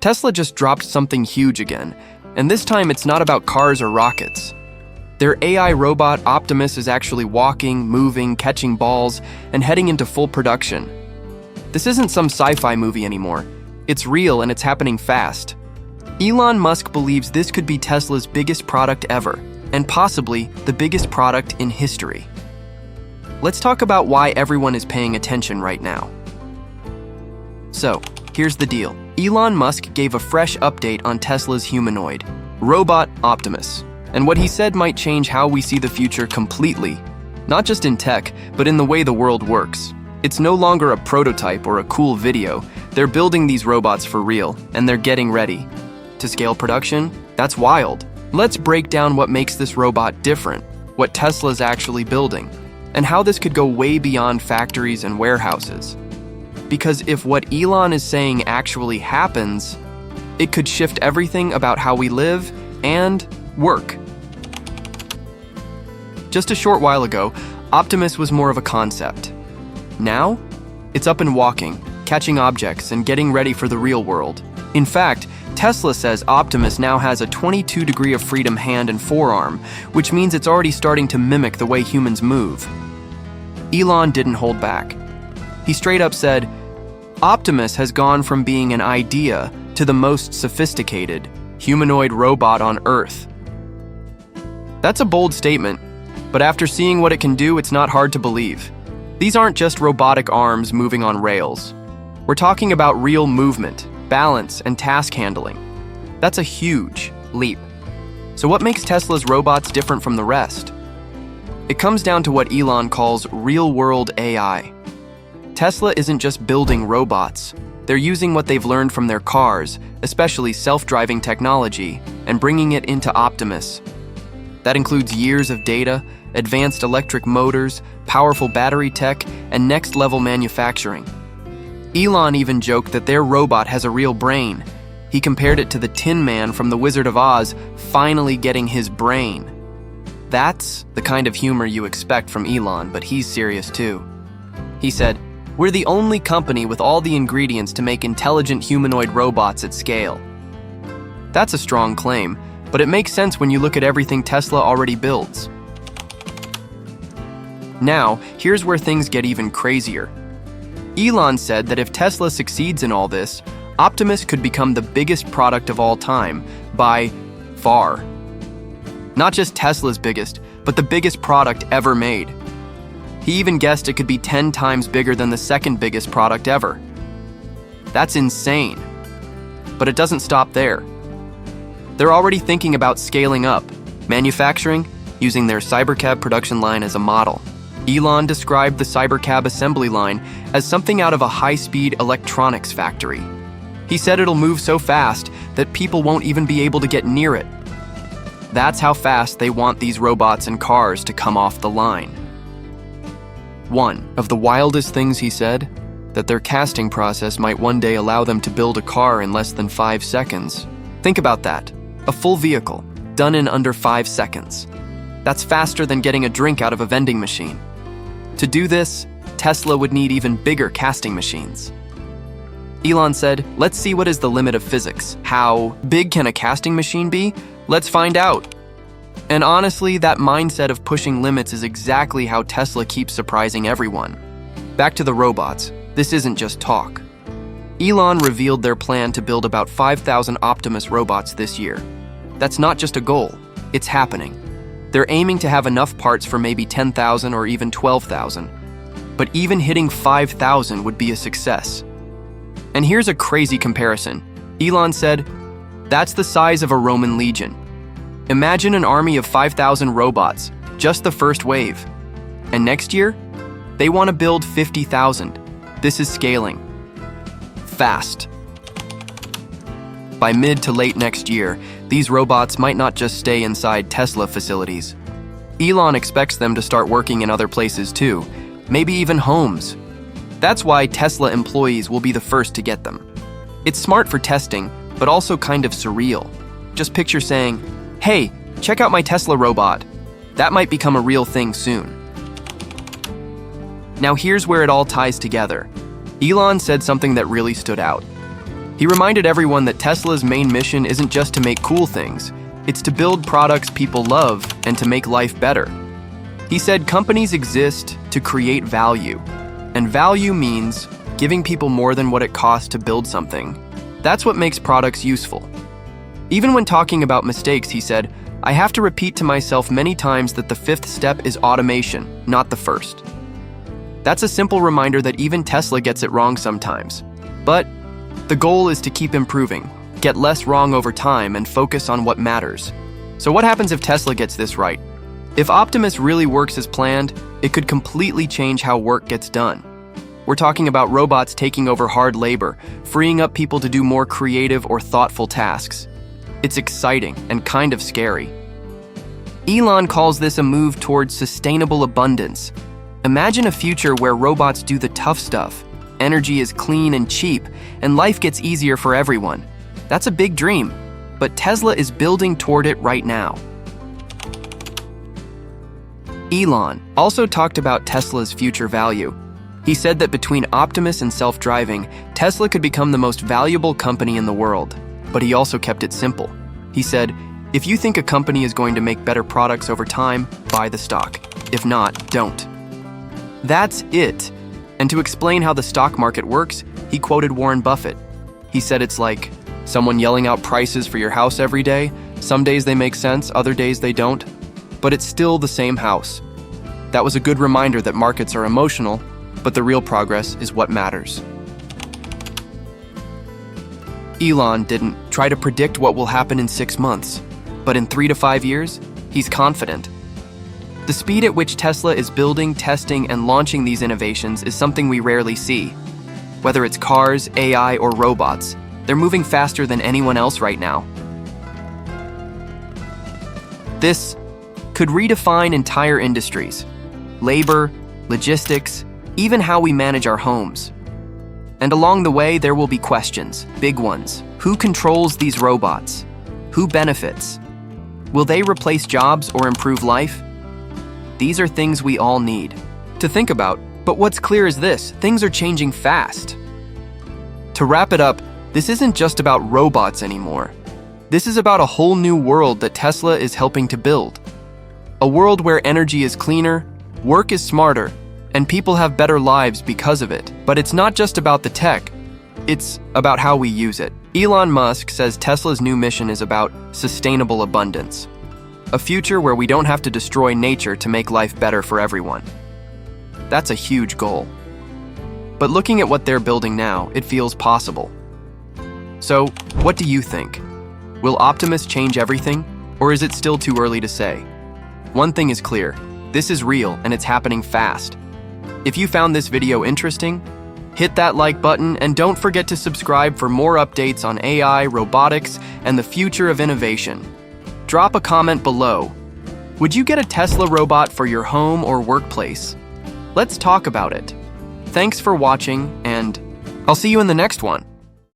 Tesla just dropped something huge again, and this time it's not about cars or rockets. Their AI robot Optimus is actually walking, moving, catching balls, and heading into full production. This isn't some sci-fi movie anymore. It's real and it's happening fast. Elon Musk believes this could be Tesla's biggest product ever, and possibly the biggest product in history. Let's talk about why everyone is paying attention right now. So, here's the deal. Elon Musk gave a fresh update on Tesla's humanoid robot Optimus, and what he said might change how we see the future completely, not just in tech, but in the way the world works. It's no longer a prototype or a cool video. They're building these robots for real, and they're getting ready. To scale production? That's wild. Let's break down what makes this robot different, what Tesla's actually building, and how this could go way beyond factories and warehouses. Because if what Elon is saying actually happens, it could shift everything about how we live and work. Just a short while ago, Optimus was more of a concept. Now, it's up and walking, catching objects, and getting ready for the real world. In fact, Tesla says Optimus now has a 22 degree of freedom hand and forearm, which means it's already starting to mimic the way humans move. Elon didn't hold back. He straight up said, Optimus has gone from being an idea to the most sophisticated humanoid robot on Earth. That's a bold statement, but after seeing what it can do, it's not hard to believe. These aren't just robotic arms moving on rails. We're talking about real movement, balance, and task handling. That's a huge leap. So what makes Tesla's robots different from the rest? It comes down to what Elon calls real-world AI. Tesla isn't just building robots. They're using what they've learned from their cars, especially self-driving technology, and bringing it into Optimus. That includes years of data, advanced electric motors, powerful battery tech, and next-level manufacturing. Elon even joked that their robot has a real brain. He compared it to the Tin Man from The Wizard of Oz finally getting his brain. That's the kind of humor you expect from Elon, but he's serious too. He said, "We're the only company with all the ingredients to make intelligent humanoid robots at scale." That's a strong claim, but it makes sense when you look at everything Tesla already builds. Now, here's where things get even crazier. Elon said that if Tesla succeeds in all this, Optimus could become the biggest product of all time, by far. Not just Tesla's biggest, but the biggest product ever made. He even guessed it could be 10 times bigger than the second biggest product ever. That's insane. But it doesn't stop there. They're already thinking about scaling up, manufacturing, using their Cybercab production line as a model. Elon described the Cybercab assembly line as something out of a high-speed electronics factory. He said it'll move so fast that people won't even be able to get near it. That's how fast they want these robots and cars to come off the line. One of the wildest things he said, that their casting process might one day allow them to build a car in less than 5 seconds. Think about that. A full vehicle, done in under 5 seconds. That's faster than getting a drink out of a vending machine. To do this, Tesla would need even bigger casting machines. Elon said, "Let's see what is the limit of physics. How big can a casting machine be? Let's find out." And honestly, that mindset of pushing limits is exactly how Tesla keeps surprising everyone. Back to the robots, this isn't just talk. Elon revealed their plan to build about 5,000 Optimus robots this year. That's not just a goal, it's happening. They're aiming to have enough parts for maybe 10,000 or even 12,000. But even hitting 5,000 would be a success. And here's a crazy comparison. Elon said, "That's the size of a Roman legion. Imagine an army of 5,000 robots, just the first wave. And next year, they want to build 50,000. This is scaling. Fast." By mid to late next year, these robots might not just stay inside Tesla facilities. Elon expects them to start working in other places too, maybe even homes. That's why Tesla employees will be the first to get them. It's smart for testing, but also kind of surreal. Just picture saying, "Hey, check out my Tesla robot." That might become a real thing soon. Now here's where it all ties together. Elon said something that really stood out. He reminded everyone that Tesla's main mission isn't just to make cool things, it's to build products people love and to make life better. He said companies exist to create value, and value means giving people more than what it costs to build something. That's what makes products useful. Even when talking about mistakes, he said, "I have to repeat to myself many times that the fifth step is automation, not the first." That's a simple reminder that even Tesla gets it wrong sometimes. But the goal is to keep improving, get less wrong over time, and focus on what matters. So what happens if Tesla gets this right? If Optimus really works as planned, it could completely change how work gets done. We're talking about robots taking over hard labor, freeing up people to do more creative or thoughtful tasks. It's exciting and kind of scary. Elon calls this a move towards sustainable abundance. Imagine a future where robots do the tough stuff, energy is clean and cheap, and life gets easier for everyone. That's a big dream, but Tesla is building toward it right now. Elon also talked about Tesla's future value. He said that between Optimus and self-driving, Tesla could become the most valuable company in the world. But he also kept it simple. He said, "If you think a company is going to make better products over time, buy the stock. If not, don't." That's it. And to explain how the stock market works, he quoted Warren Buffett. He said it's like someone yelling out prices for your house every day. Some days they make sense, other days they don't. But it's still the same house. That was a good reminder that markets are emotional, but the real progress is what matters. Elon didn't try to predict what will happen in 6 months, but in 3 to 5 years, he's confident. The speed at which Tesla is building, testing, and launching these innovations is something we rarely see. Whether it's cars, AI, or robots, they're moving faster than anyone else right now. This could redefine entire industries, labor, logistics, even how we manage our homes. And along the way, there will be questions, big ones. Who controls these robots? Who benefits? Will they replace jobs or improve life? These are things we all need to think about, but what's clear is this: things are changing fast. To wrap it up, this isn't just about robots anymore. This is about a whole new world that Tesla is helping to build. A world where energy is cleaner, work is smarter, and people have better lives because of it. But it's not just about the tech, it's about how we use it. Elon Musk says Tesla's new mission is about sustainable abundance, a future where we don't have to destroy nature to make life better for everyone. That's a huge goal. But looking at what they're building now, it feels possible. So, what do you think? Will Optimus change everything, or is it still too early to say? One thing is clear, this is real and it's happening fast. If you found this video interesting, hit that like button and don't forget to subscribe for more updates on AI, robotics, and the future of innovation. Drop a comment below. Would you get a Tesla robot for your home or workplace? Let's talk about it. Thanks for watching, and I'll see you in the next one.